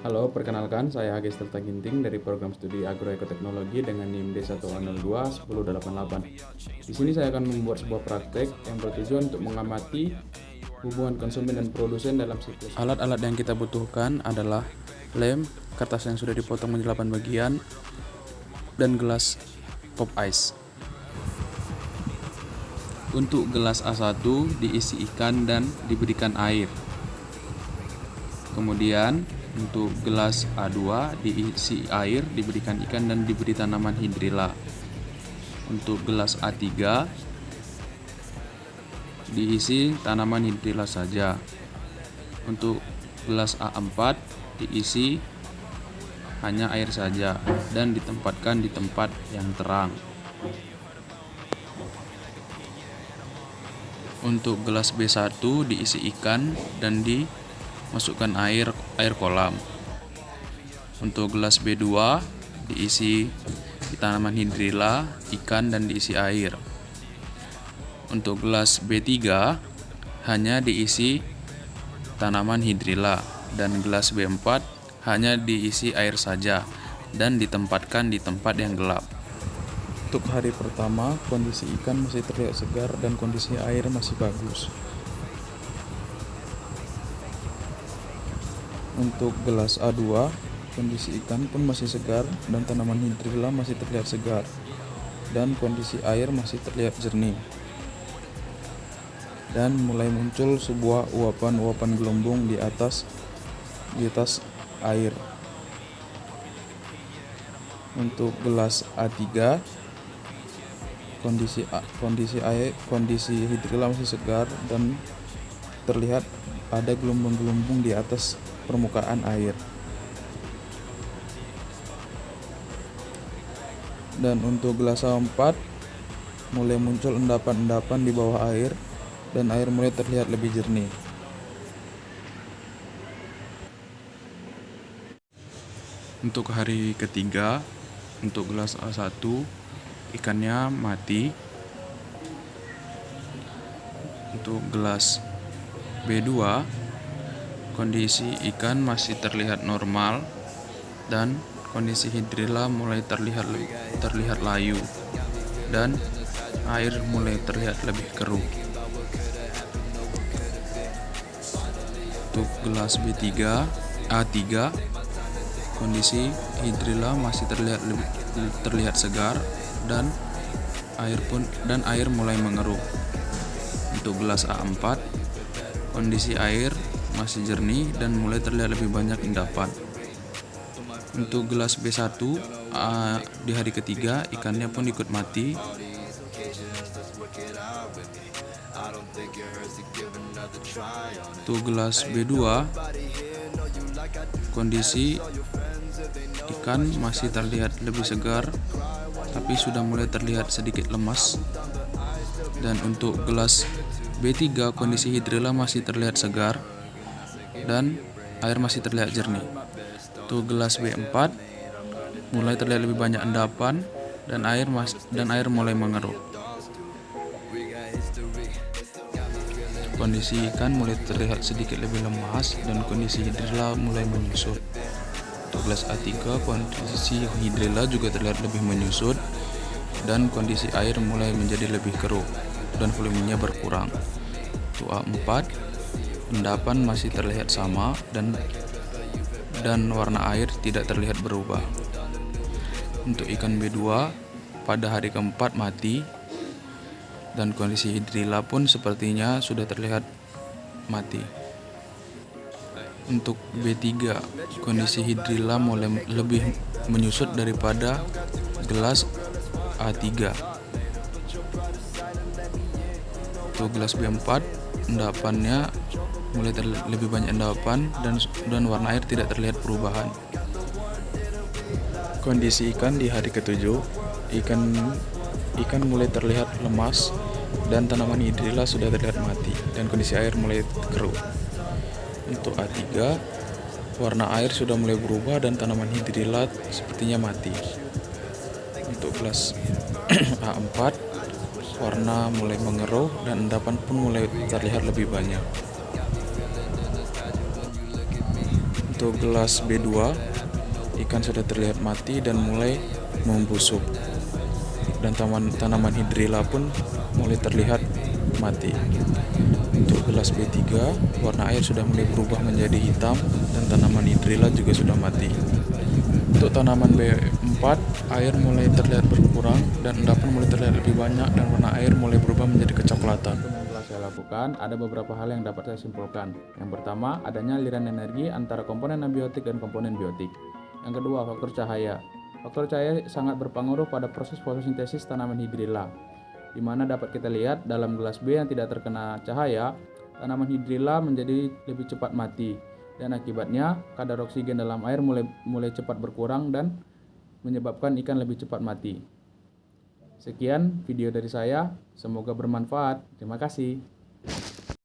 Halo, perkenalkan saya Agis Tirta Ginting dari program studi Agroekoteknologi dengan NIM D102108. Di sini saya akan membuat sebuah praktek yang bertujuan untuk mengamati hubungan konsumen dan produsen dalam siklus. Alat-alat yang kita butuhkan adalah lem, kertas yang sudah dipotong menjadi 8 bagian, dan gelas pop ice. Untuk gelas A1 diisi ikan dan diberikan air. Kemudian untuk gelas A2 diisi air, diberikan ikan dan diberi tanaman hidrilla. Untuk gelas A3 diisi tanaman hidrilla saja. Untuk gelas A4 diisi hanya air saja dan ditempatkan di tempat yang terang. Untuk gelas B1 diisi ikan dan dimasukkan air kolam. Untuk gelas B2 diisi tanaman hidrilla, ikan dan diisi air. Untuk gelas B3 hanya diisi tanaman hidrilla dan gelas B4 hanya diisi air saja dan ditempatkan di tempat yang gelap. Untuk hari pertama, kondisi ikan masih terlihat segar dan kondisi air masih bagus. Untuk gelas A2, kondisi ikan pun masih segar dan tanaman hidrilla masih terlihat segar dan kondisi air masih terlihat jernih. Dan mulai muncul sebuah uapan gelembung di atas air. Untuk gelas A3, kondisi hidrilla masih segar dan terlihat ada gelembung-gelembung di atas permukaan air. Dan untuk gelas A4 mulai muncul endapan-endapan di bawah air dan air mulai terlihat lebih jernih. Untuk hari ketiga, untuk gelas A1 ikannya mati. Untuk gelas B2 kondisi ikan masih terlihat normal dan kondisi hidrilla mulai terlihat layu dan air mulai terlihat lebih keruh. Untuk gelas A3 kondisi hidrilla masih terlihat segar dan air mulai mengeruh. Untuk gelas A4 kondisi air masih jernih dan mulai terlihat lebih banyak endapan. Untuk gelas B1 di hari ketiga ikannya pun ikut mati. Untuk gelas B2 kondisi ikan masih terlihat lebih segar tapi sudah mulai terlihat sedikit lemas. Dan untuk gelas B3 kondisi hidrilla masih terlihat segar dan air masih terlihat jernih. Untuk gelas B4 mulai terlihat lebih banyak endapan dan air mulai mengeruh. Kondisi ikan mulai terlihat sedikit lebih lemas dan kondisi hidrilla mulai menyusut. Untuk gelas A3 kondisi hidrilla juga terlihat lebih menyusut dan kondisi air mulai menjadi lebih keruh dan volumenya berkurang. Untuk A4 endapan masih terlihat sama dan warna air tidak terlihat berubah. Untuk ikan B2 pada hari keempat mati dan kondisi hidrilla pun sepertinya sudah terlihat mati. Untuk B3 kondisi hidrilla mulai lebih menyusut daripada gelas A3. Untuk gelas B4 endapannya mulai lebih banyak endapan dan warna air tidak terlihat perubahan. Kondisi ikan di hari ketujuh, ikan mulai terlihat lemas dan tanaman hidrilla sudah terlihat mati dan kondisi air mulai keruh. Untuk A3 warna air sudah mulai berubah dan tanaman hidrilla sepertinya mati. Untuk gelas A4 warna mulai mengeruh dan endapan pun mulai terlihat lebih banyak. Untuk gelas B2, ikan sudah terlihat mati dan mulai membusuk. Dan tanaman hidrilla pun mulai terlihat mati. Untuk gelas B3, warna air sudah mulai berubah menjadi hitam dan tanaman hidrilla juga sudah mati. Untuk tanaman B4, air mulai terlihat berkurang dan endapan mulai terlihat lebih banyak dan warna air mulai berubah menjadi kecoklatan. Yang telah saya lakukan, ada beberapa hal yang dapat saya simpulkan. Yang pertama, adanya aliran energi antara komponen abiotik dan komponen biotik. Yang kedua, faktor cahaya. Faktor cahaya sangat berpengaruh pada proses fotosintesis tanaman hidrilla, di mana dapat kita lihat dalam gelas B yang tidak terkena cahaya, tanaman hidrilla menjadi lebih cepat mati, dan akibatnya kadar oksigen dalam air mulai cepat berkurang dan menyebabkan ikan lebih cepat mati. Sekian video dari saya, semoga bermanfaat. Terima kasih.